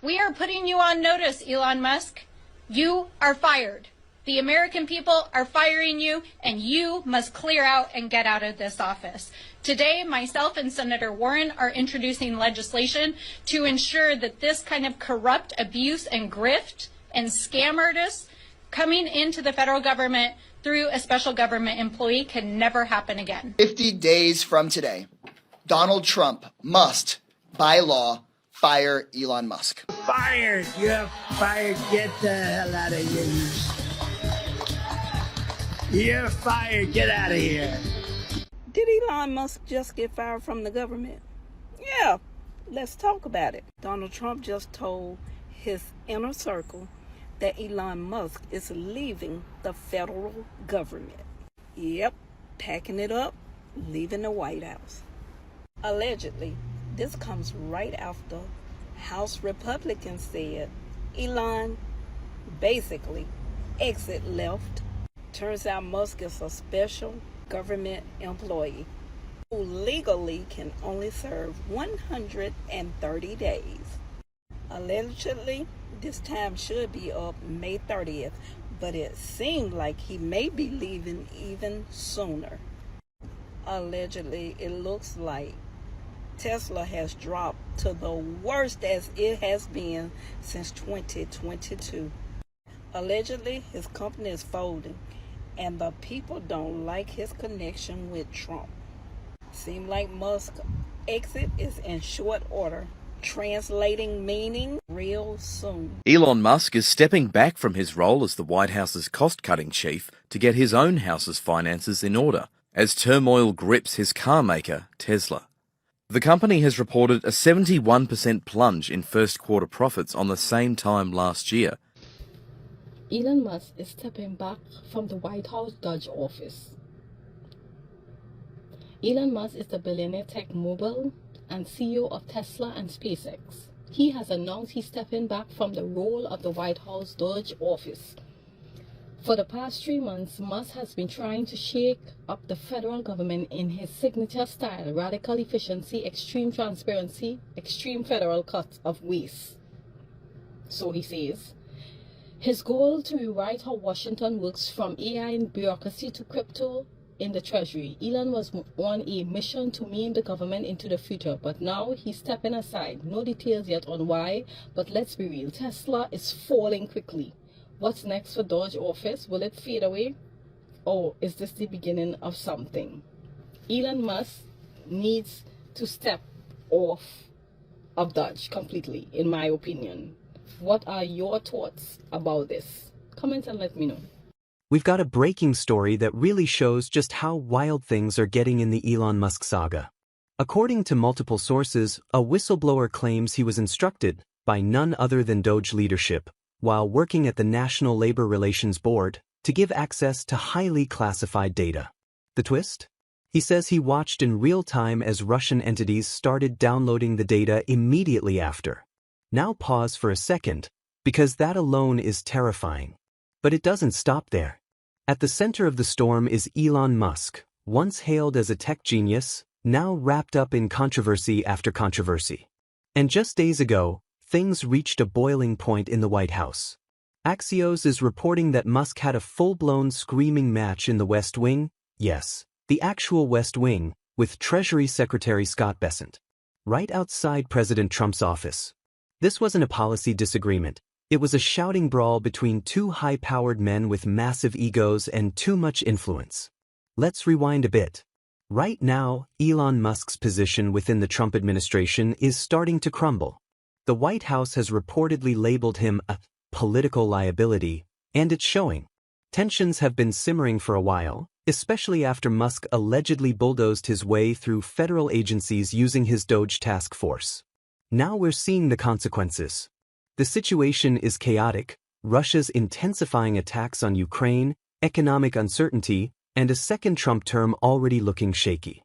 We are putting you on notice, Elon Musk. You are fired. The American people are firing you, and you must clear out and get out of this office. Today, myself and Senator Warren are introducing legislation to ensure that this kind of corrupt abuse and grift and scam artists coming into the federal government through a special government employee can never happen again. 50 days from today, Donald Trump must, by law, fire Elon Musk. Fired! You're fired. Get the hell out of here. You're fired. Get out of here. Did Elon Musk just get fired from the government? Yeah, let's talk about it. Donald Trump just told his inner circle that Elon Musk is leaving the federal government. Yep, packing it up, leaving the White House. Allegedly, this comes right after House Republicans said Elon basically exit left. Turns out Musk is a special government employee who legally can only serve 130 days. Allegedly, this time should be up May 30th, but it seemed like he may be leaving even sooner. Allegedly, it looks like Tesla has dropped to the worst as it has been since 2022. Allegedly, his company is folding, and the people don't like his connection with Trump. Seems like Musk's exit is in short order, translating meaning real soon. Elon Musk is stepping back from his role as the White House's cost-cutting chief to get his own house's finances in order, as turmoil grips his car maker, Tesla. The company has reported a 71% plunge in first-quarter profits on the same time last year. Elon Musk is stepping back from the White House DOGE office. Elon Musk is the billionaire tech mogul and CEO of Tesla and SpaceX. He has announced he's stepping back from the role of the White House DOGE office. For the past 3 months, Musk has been trying to shake up the federal government in his signature style: radical efficiency, extreme transparency, extreme federal cut of waste. So he says. His goal to rewrite how Washington works, from AI in bureaucracy to crypto in the Treasury. Elon was on a mission to meme the government into the future, but now he's stepping aside. No details yet on why, but let's be real. Tesla is falling quickly. What's next for DOGE office? Will it fade away? Or is this the beginning of something? Elon Musk needs to step off of DOGE completely, in my opinion. What are your thoughts about this? Comment and let me know. We've got a breaking story that really shows just how wild things are getting in the Elon Musk saga. According to multiple sources, a whistleblower claims he was instructed by none other than DOGE leadership, while working at the National Labor Relations Board, to give access to highly classified data. The twist? He says he watched in real time as Russian entities started downloading the data immediately after. Now pause for a second, because that alone is terrifying. But it doesn't stop there. At the center of the storm is Elon Musk, once hailed as a tech genius, now wrapped up in controversy after controversy. And just days ago, things reached a boiling point in the White House. Axios is reporting that Musk had a full-blown screaming match in the West Wing, yes, the actual West Wing, with Treasury Secretary Scott Bessent, right outside President Trump's office. This wasn't a policy disagreement. It was a shouting brawl between two high-powered men with massive egos and too much influence. Let's rewind a bit. Right now, Elon Musk's position within the Trump administration is starting to crumble. The White House has reportedly labeled him a political liability, and it's showing. Tensions have been simmering for a while, especially after Musk allegedly bulldozed his way through federal agencies using his DOGE task force. Now we're seeing the consequences. The situation is chaotic: Russia's intensifying attacks on Ukraine, economic uncertainty, and a second Trump term already looking shaky.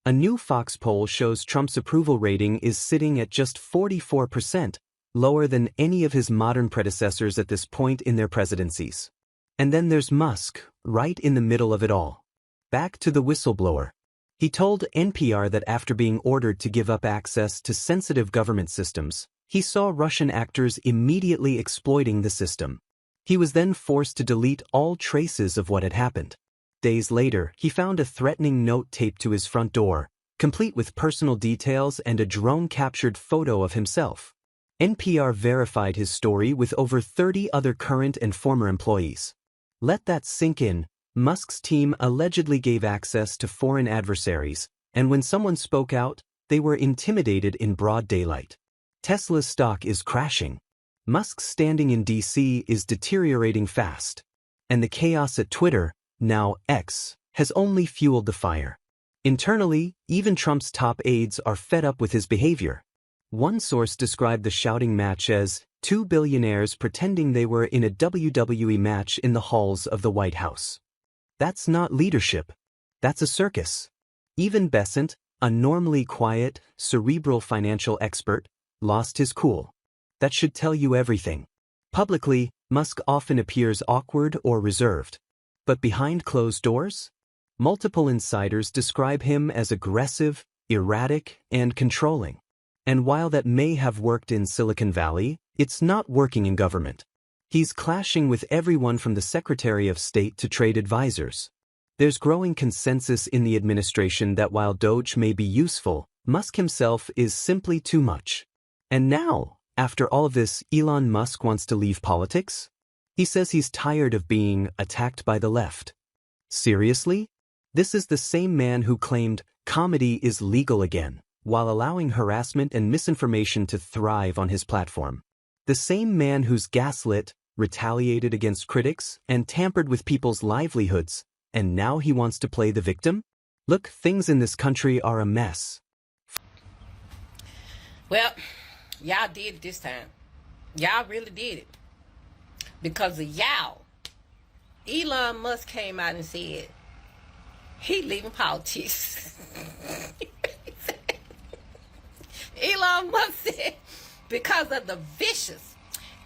A new Fox poll shows Trump's approval rating is sitting at just 44%, lower than any of his modern predecessors at this point in their presidencies. And then there's Musk, right in the middle of it all. Back to the whistleblower. He told NPR that after being ordered to give up access to sensitive government systems, He saw Russian actors immediately exploiting the system. He was then forced to delete all traces of what had happened. Days later, he found a threatening note taped to his front door, complete with personal details and a drone-captured photo of himself. NPR verified his story with over 30 other current and former employees. Let that sink in. Musk's team allegedly gave access to foreign adversaries, and when someone spoke out, they were intimidated in broad daylight. Tesla's stock is crashing. Musk's standing in D.C. is deteriorating fast. And the chaos at Twitter, now X, has only fueled the fire. Internally, even Trump's top aides are fed up with his behavior. One source described the shouting match as two billionaires pretending they were in a WWE match in the halls of the White House. That's not leadership. That's a circus. Even Besant, a normally quiet, cerebral financial expert, lost his cool. That should tell you everything. Publicly, Musk often appears awkward or reserved. But behind closed doors? Multiple insiders describe him as aggressive, erratic, and controlling. And while that may have worked in Silicon Valley, it's not working in government. He's clashing with everyone from the Secretary of State to trade advisors. There's growing consensus in the administration that while DOGE may be useful, Musk himself is simply too much. And now, after all of this, Elon Musk wants to leave politics? He says he's tired of being attacked by the left. Seriously? This is the same man who claimed comedy is legal again, while allowing harassment and misinformation to thrive on his platform. The same man who's gaslit, retaliated against critics, and tampered with people's livelihoods, and now he wants to play the victim? Look, things in this country are a mess. Well, y'all did it this time. Y'all really did it. Because of y'all, Elon Musk came out and said he leaving politics. Elon Musk said because of the vicious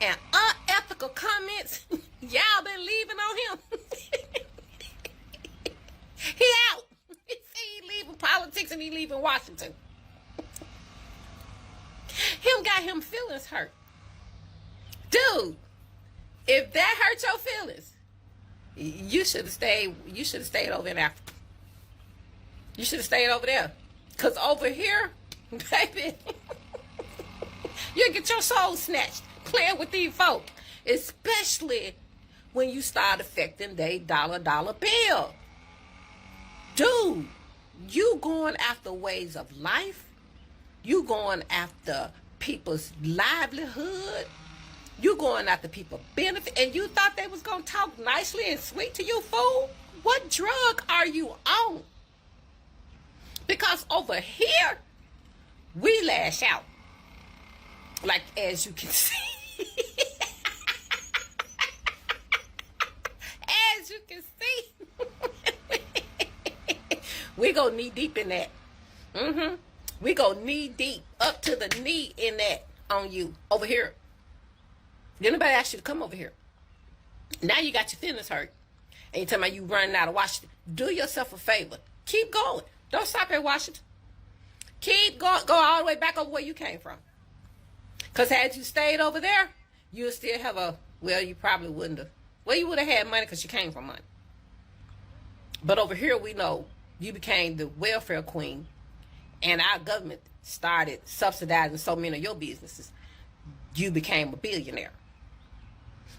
and unethical comments y'all been leaving on him. He out. He said he leaving politics and he leaving Washington. Him got him feelings hurt. Dude, if that hurt your feelings, you should have stayed over in Africa. You should have stayed over there. Because over here, baby, you'll get your soul snatched playing with these folk. Especially when you start affecting their dollar bill. Dude, you going after ways of life. You going after people's livelihood. You going after people's benefit. And you thought they was going to talk nicely and sweet to you, fool? What drug are you on? Because over here, we lash out. Like, as you can see. As you can see. We go knee deep in that. We go knee deep, up to the knee in that on you. Over here. Did anybody ask you to come over here? Now you got your feelings hurt. And you talking about you running out of Washington. Do yourself a favor. Keep going. Don't stop at Washington. Keep going. Go all the way back over where you came from. Because had you stayed over there, you would still have a, well, you probably wouldn't have. Well, you would have had money because you came from money. But over here, we know you became the welfare queen. And our government started subsidizing so many of your businesses. You became a billionaire.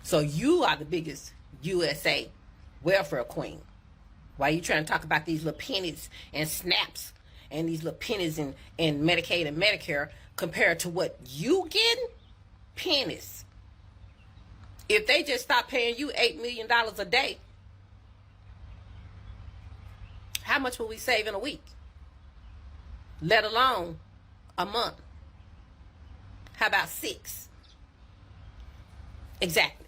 So you are the biggest USA welfare queen. Why are you trying to talk about these little pennies and snaps and these little pennies in Medicaid and Medicare compared to what you getting? Pennies. If they just stop paying you $8 million a day, how much will we save in a week? Let alone a month. How about 6? Exactly.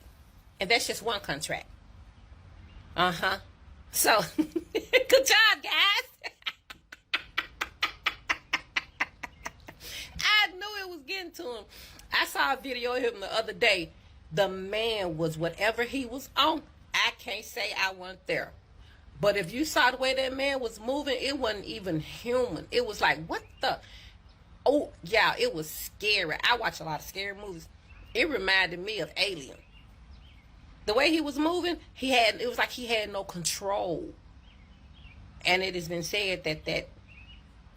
And that's just one contract. So, good job, guys. I knew it was getting to him. I saw a video of him the other day. The man was whatever he was on. I can't say I wasn't there. But if you saw the way that man was moving, it wasn't even human. It was like, what the? Oh, yeah, it was scary. I watch a lot of scary movies. It reminded me of Alien. The way he was moving, it was like he had no control. And it has been said that that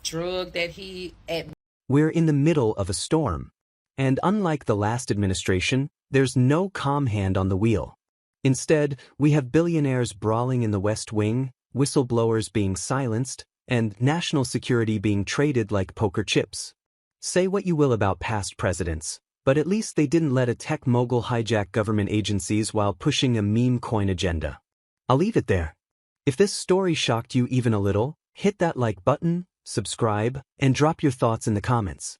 drug that We're in the middle of a storm. And unlike the last administration, there's no calm hand on the wheel. Instead, we have billionaires brawling in the West Wing, whistleblowers being silenced, and national security being traded like poker chips. Say what you will about past presidents, but at least they didn't let a tech mogul hijack government agencies while pushing a meme coin agenda. I'll leave it there. If this story shocked you even a little, hit that like button, subscribe, and drop your thoughts in the comments.